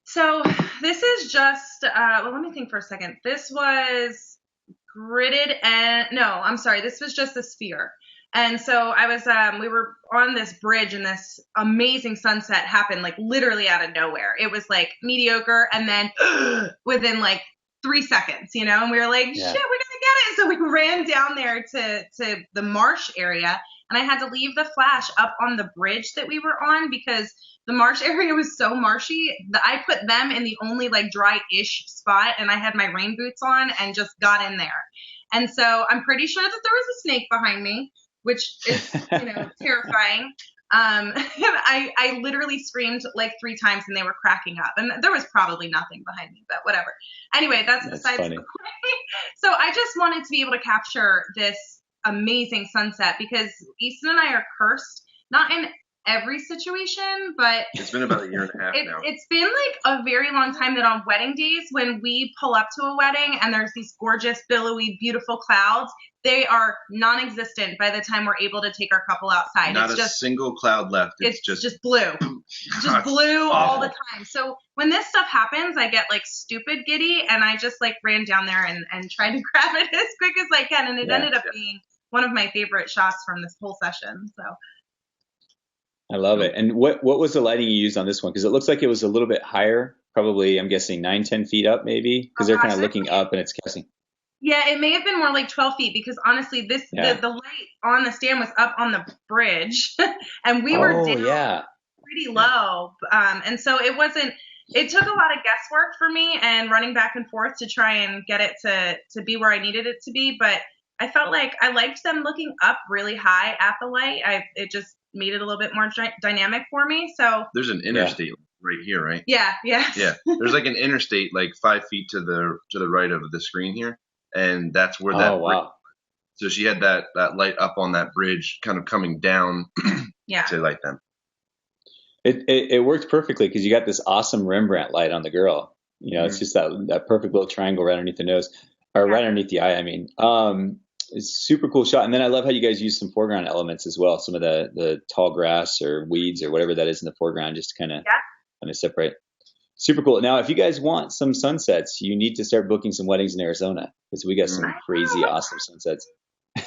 So this is just. Let me think for a second. This was gridded this was just a sphere. And so I was, we were on this bridge, and this amazing sunset happened like literally out of nowhere. It was like mediocre, and then within like 3 seconds, and we were like, shit, we're gonna get it. So we ran down there to the marsh area, and I had to leave the flash up on the bridge that we were on because the marsh area was so marshy that I put them in the only like dry-ish spot, and I had my rain boots on and just got in there. And so I'm pretty sure that there was a snake behind me, which is, terrifying. I literally screamed like 3 times and they were cracking up, and there was probably nothing behind me, but whatever. Anyway, that's besides the point. So I just wanted to be able to capture this amazing sunset because Easton and I are cursed, not in every situation, but it's been about 1.5 years now. It's been like a very long time that on wedding days, when we pull up to a wedding and there's these gorgeous, billowy, beautiful clouds, they are non-existent by the time we're able to take our couple outside. Not a single cloud left. It's just blue. Just blue all the time. So when this stuff happens, I get like stupid giddy, and I just like ran down there and tried to grab it as quick as I can. And it ended up being one of my favorite shots from this whole session. So I love it. And what was the lighting you used on this one? Because it looks like it was a little bit higher, probably, I'm guessing 9-10 feet up maybe, because they're kind of looking up and it's casting. Yeah, it may have been more like 12 feet because honestly, the light on the stand was up on the bridge and we were down pretty low. And so it took a lot of guesswork for me and running back and forth to try and get it to be where I needed it to be. But I felt like I liked them looking up really high at the light. It just made it a little bit more dynamic for me. So there's an interstate right here, right? Yeah. There's like an interstate like 5 feet to the right of the screen here, and that's where that. Wow. So she had that light up on that bridge, kind of coming down to light them. It worked perfectly because you got this awesome Rembrandt light on the girl. It's just that perfect little triangle right underneath the nose, or right underneath the eye. I mean, it's super cool shot. And then I love how you guys use some foreground elements as well. Some of the tall grass or weeds or whatever that is in the foreground, just kind of separate. Super cool. Now, if you guys want some sunsets, you need to start booking some weddings in Arizona because we got some crazy awesome sunsets.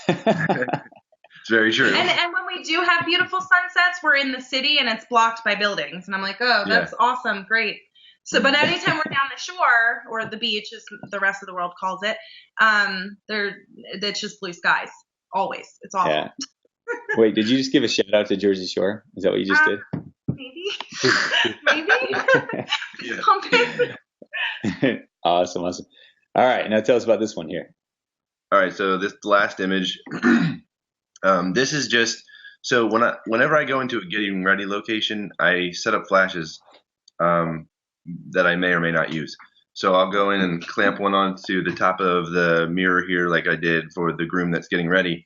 It's very true. And when we do have beautiful sunsets, we're in the city and it's blocked by buildings. And I'm like, oh, that's awesome. Great. So, but anytime we're down the shore or the beach, as the rest of the world calls it, it's just blue skies. Always. It's awful. Yeah. Wait, did you just give a shout out to Jersey Shore? Is that what you just did? Maybe. Awesome. All right. Now tell us about this one here. All right. So this last image, this is just, so whenever I go into a getting ready location, I set up flashes that I may or may not use. So I'll go in and clamp one onto the top of the mirror here like I did for the groom that's getting ready.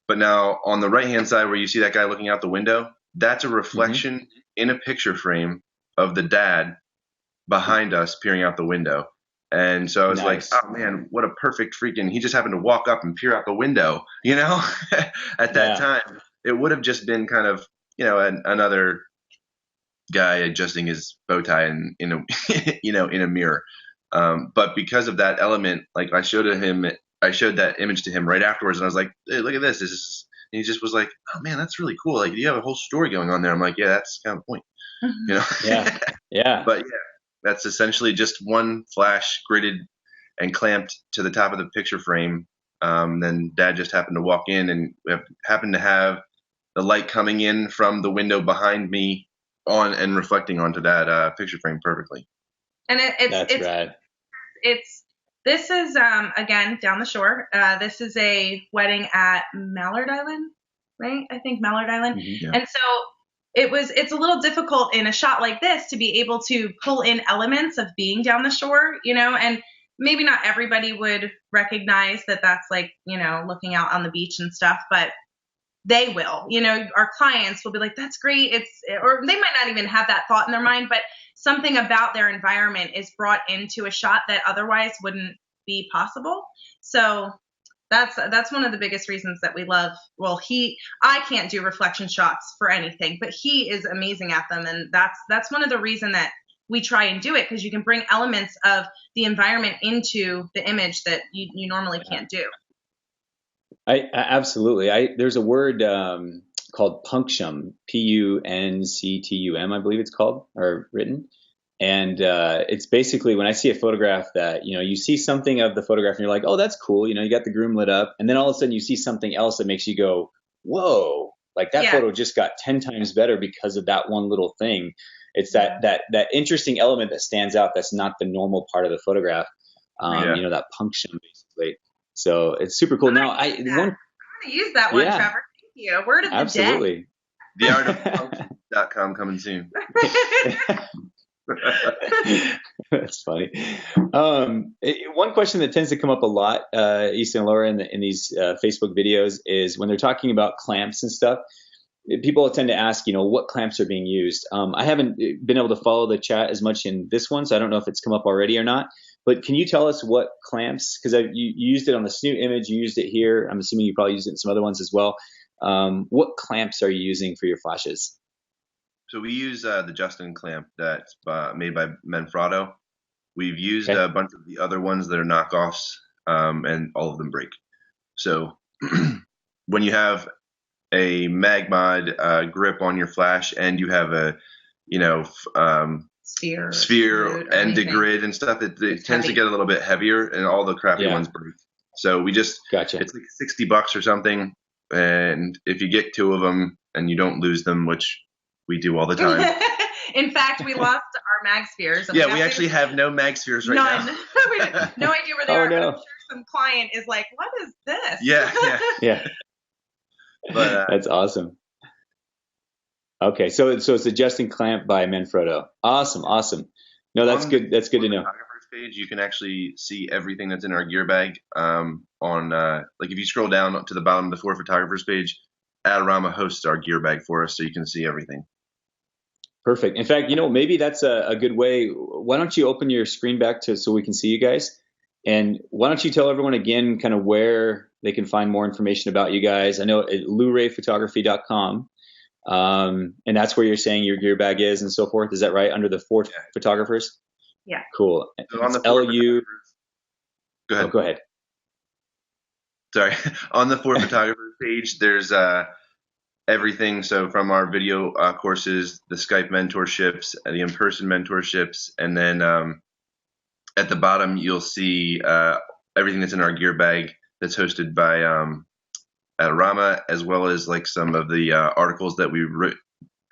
But now on the right-hand side where you see that guy looking out the window, that's a reflection in a picture frame of the dad behind us peering out the window. And so I was like, oh man, what a perfect freaking, he just happened to walk up and peer out the window, at that time. It would have just been kind of, another guy adjusting his bow tie in a mirror. But because of that element, like I showed that image to him right afterwards and I was like, hey, look at this. And he just was like, oh man, that's really cool. Like you have a whole story going on there. I'm like, yeah, that's kind of the point, Yeah. But that's essentially just one flash gridded and clamped to the top of the picture frame. Then dad just happened to walk in and happened to have the light coming in from the window behind me on and reflecting onto that picture frame perfectly. And it's rad. This is again down the shore. This is a wedding at Mallard Island, right? I think Mallard Island. And so it's a little difficult in a shot like this to be able to pull in elements of being down the shore, and maybe not everybody would recognize that that's like, looking out on the beach and stuff, but they will, our clients will be like, that's great. Or they might not even have that thought in their mind, but something about their environment is brought into a shot that otherwise wouldn't be possible. So that's one of the biggest reasons that we love. Well, I can't do reflection shots for anything, but he is amazing at them. And that's one of the reason that we try and do it, because you can bring elements of the environment into the image that you normally can't do. I absolutely. There's a word called punctum, Punctum, I believe it's called or written. And it's basically when I see a photograph that, you see something of the photograph and you're like, oh, that's cool. You got the groom lit up. And then all of a sudden you see something else that makes you go, whoa, like that photo just got 10 times better because of that one little thing. It's that interesting element that stands out. That's not the normal part of the photograph. That punctum basically. So it's super cool. Now I'm going to use that one, Trevor. Thank you. Word of the day. TheArtOfPunk.com coming soon. That's funny. One question that tends to come up a lot, Easton and Laura, in these Facebook videos is when they're talking about clamps and stuff. People tend to ask, what clamps are being used. I haven't been able to follow the chat as much in this one, so I don't know if it's come up already or not. But can you tell us what clamps? Because you used it on the Snoot image, you used it here. I'm assuming you probably used it in some other ones as well. What clamps are you using for your flashes? So we use the Justin clamp that's made by Manfrotto. We've used a bunch of the other ones that are knockoffs, and all of them break. So when you have a MagMod grip on your flash and you have a, sphere and a grid and stuff, it tends to get a little bit heavier and all the crappy ones break. So we just, it's like $60 or something. And if you get 2 of them and you don't lose them, which we do all the time. In fact, we lost our mag spheres. We actually have no mag spheres right now. We have no idea where they are. No. I'm sure some client is like, what is this? Yeah. But, that's awesome. Okay, so it's a Justin clamp by Manfrotto. Awesome. No, that's good. That's good to know. Photographer's page, you can actually see everything that's in our gear bag. Like if you scroll down to the bottom of the For Photographers page, Adorama hosts our gear bag for us, so you can see everything. Perfect. In fact, maybe that's a good way. Why don't you open your screen back so we can see you guys? And why don't you tell everyone again kind of where they can find more information about you guys? I know at LouRayPhotography.com, and that's where you're saying your gear bag is and so forth. Is that right? Under the four photographers? Yeah. Cool. So on the LU. Go ahead. Oh, go ahead. Sorry. On the four photographers page, there's everything. So from our video courses, the Skype mentorships, the in-person mentorships, and then at the bottom you'll see everything that's in our gear bag that's hosted by Adorama, as well as like some of the articles that we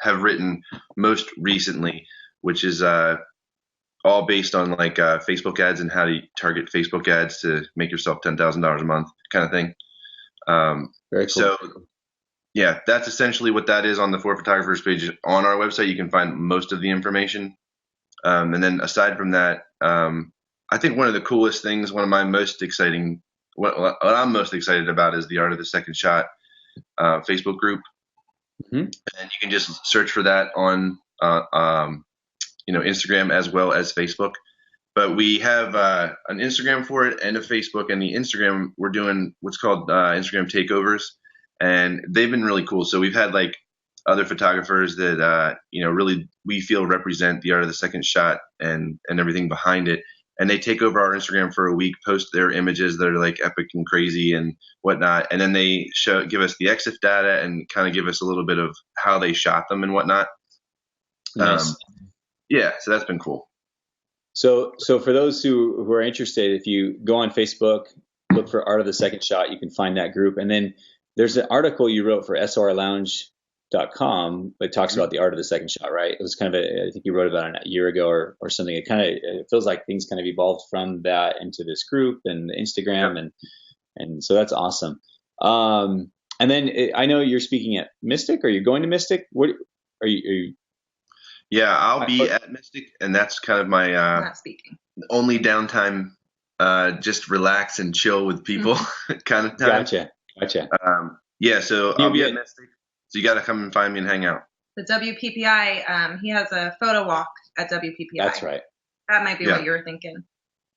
have written most recently, which is all based on like Facebook ads and how to target Facebook ads to make yourself $10,000 a month kind of thing. Very cool. So yeah, that's essentially what that is on the four photographers page. On our website, you can find most of the information. And then aside from that, I think one of the coolest things, one of my most exciting, what I'm most excited about is the Art of the Second Shot Facebook group. Mm-hmm. And you can just search for that on Instagram as well as Facebook. But we have an Instagram for it and a Facebook. And the Instagram, we're doing what's called Instagram takeovers. And they've been really cool. So we've had like other photographers that, really we feel represent the Art of the Second Shot and everything behind it. And they take over our Instagram for a week, post their images that are like epic and crazy and whatnot. And then they give us the EXIF data and kind of give us a little bit of how they shot them and whatnot. Nice. Yeah, so that's been cool. So for those who are interested, if you go on Facebook, look for Art of the Second Shot, you can find that group. And then there's an article you wrote for SORLounge.com that talks about the Art of the Second Shot, right? It was kind of I think you wrote about it a year ago or something. It feels like things kind of evolved from that into this group and Instagram, and so that's awesome. And then I know you're speaking at Mystic. Are you going to Mystic? What are you? Yeah, I'll be at Mystic, and that's kind of my Not speaking. only downtime. Just relax and chill with people kind of time. Gotcha. Yeah, so I'll be at Mystic. So you got to come and find me and hang out. The WPPI, he has a photo walk at WPPI. That's right. That might be what you were thinking.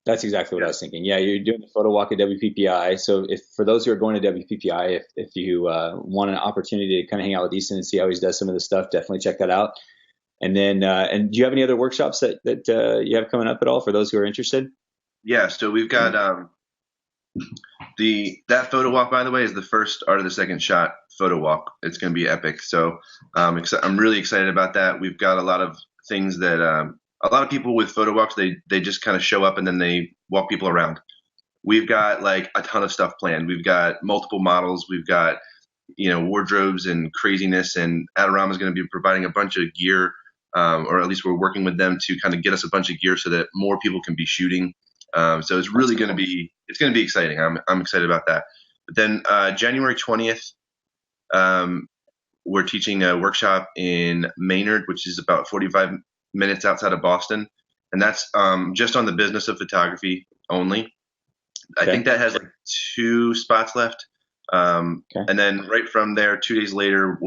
That's exactly what I was thinking. Yeah, you're doing the photo walk at WPPI. So for those who are going to WPPI, if you want an opportunity to kind of hang out with Easton and see how he does some of the stuff, definitely check that out. And then, and do you have any other workshops that you have coming up at all for those who are interested? Yeah, so we've got that photo walk, by the way, is the first Art of the Second Shot photo walk. It's going to be epic. So I'm really excited about that. We've got a lot of things that a lot of people with photo walks, they just kind of show up and then they walk people around. We've got like a ton of stuff planned. We've got multiple models. We've got wardrobes and craziness. And Adorama is going to be providing a bunch of gear, or at least we're working with them to kind of get us a bunch of gear so that more people can be shooting. So it's really going to be exciting. I'm excited about that. But then January 20th, we're teaching a workshop in Maynard, which is about 45 minutes outside of Boston, and that's just on the business of photography only. Okay. I think that has like 2 spots left. And then right from there, 2 days later,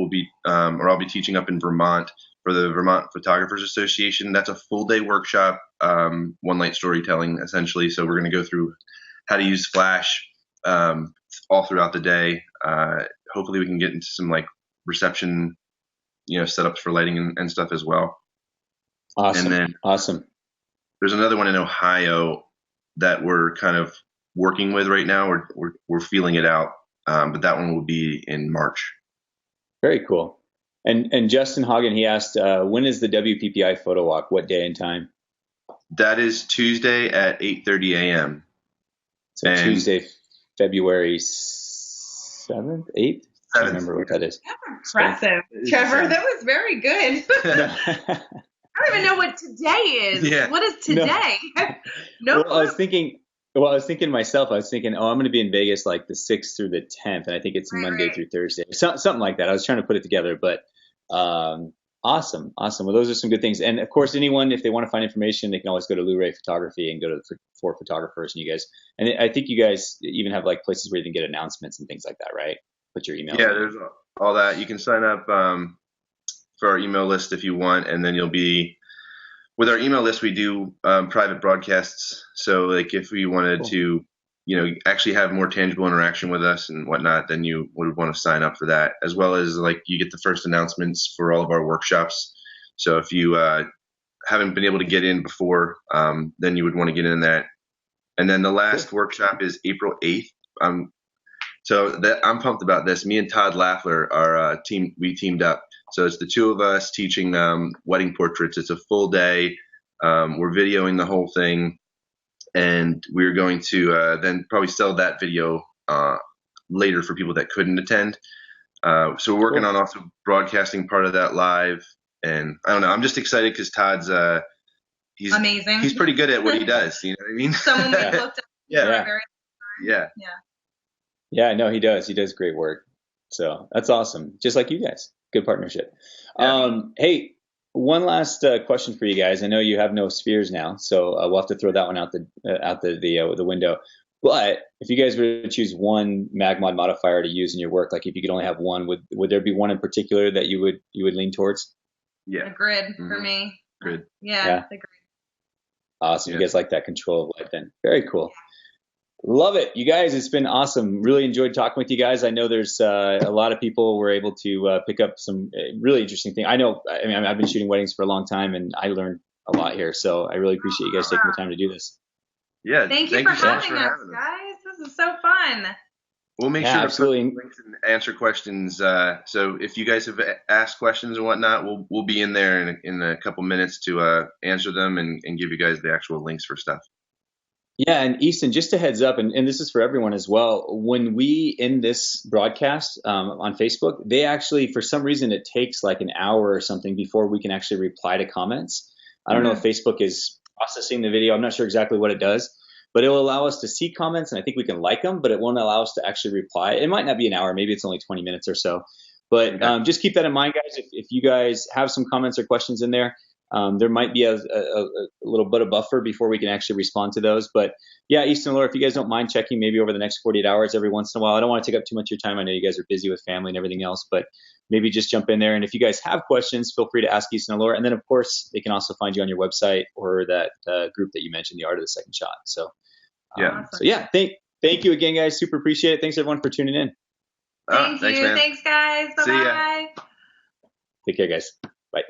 I'll be teaching up in Vermont for the Vermont Photographers Association. That's a full day workshop, one light storytelling essentially. So we're going to go through how to use flash all throughout the day. Hopefully we can get into some like reception, setups for lighting and stuff as well. Awesome. And then there's another one in Ohio that we're kind of working with right now. We're feeling it out, but that one will be in March. Very cool. And Justin Hagen, he asked, when is the WPPI photo walk? What day and time? That is Tuesday at 8:30 a.m. So Tuesday, February 7th, 8th? I don't remember what that is. Impressive. Trevor, that was very good. I don't even know what today is. Yeah. What is today? No. Well, I was thinking myself, I'm going to be in Vegas like the 6th through the 10th. And I think it's Monday through Thursday. Something like that. I was trying to put it together, but awesome. Well, those are some good things. And of course, anyone, if they want to find information, they can always go to Lou Ray Photography and go to the 4 photographers and you guys. And I think you guys even have like places where you can get announcements and things like that, right? Put your email. Yeah, there's all that. You can sign up for our email list if you want, and then you'll be with our email list. We do private broadcasts. So like if we wanted to, actually have more tangible interaction with us and whatnot, then you would want to sign up for that, as well as like you get the first announcements for all of our workshops. So if you haven't been able to get in before, then you would want to get in that. And then the last workshop is April 8th. So I'm pumped about this. Me and Todd Laffler, we teamed up. So it's the two of us teaching wedding portraits. It's a full day. We're videoing the whole thing, and we're going to then probably sell that video later for people that couldn't attend. So we're working on also broadcasting part of that live. And I don't know, I'm just excited because Todd's he's amazing. He's pretty good at what he does. You know what I mean? Someone we've looked at for a very long time. Yeah, no, he does. He does great work. So that's awesome. Just like you guys. Good partnership. Yeah. Hey, one last question for you guys. I know you have no spheres now, so we'll have to throw that one out the window. But if you guys were to choose one MagMod modifier to use in your work, like if you could only have one, would there be one in particular that you would lean towards? Yeah. The grid for me. Grid. Yeah, the grid. Awesome. You guys like that control of light then. Very cool. Love it. You guys, it's been awesome. Really enjoyed talking with you guys. I know there's a lot of people were able to pick up some really interesting things. I've been shooting weddings for a long time, and I learned a lot here. So I really appreciate you guys taking the time to do this. Yeah. Thank you for having us, guys. This is so fun. We'll make sure to put links and answer questions. So if you guys have asked questions and whatnot, we'll be in there in a couple minutes to answer them and give you guys the actual links for stuff. Yeah, and Easton, just a heads up, and this is for everyone as well, when we end this broadcast on Facebook, they actually, for some reason, it takes like an hour or something before we can actually reply to comments. I don't know if Facebook is processing the video. I'm not sure exactly what it does, but it will allow us to see comments, and I think we can like them, but it won't allow us to actually reply. It might not be an hour. Maybe it's only 20 minutes or so. But just keep that in mind, guys. If you guys have some comments or questions in there, there might be a little bit of buffer before we can actually respond to those. But yeah, Easton and Laura, if you guys don't mind checking maybe over the next 48 hours every once in a while. I don't want to take up too much of your time. I know you guys are busy with family and everything else, but maybe just jump in there. And if you guys have questions, feel free to ask Easton and Laura. And then, of course, they can also find you on your website or that group that you mentioned, The Art of the Second Shot. So, thank you again, guys. Super appreciate it. Thanks, everyone, for tuning in. Thank you. Man. Thanks, guys. Bye-bye. Take care, guys. Bye.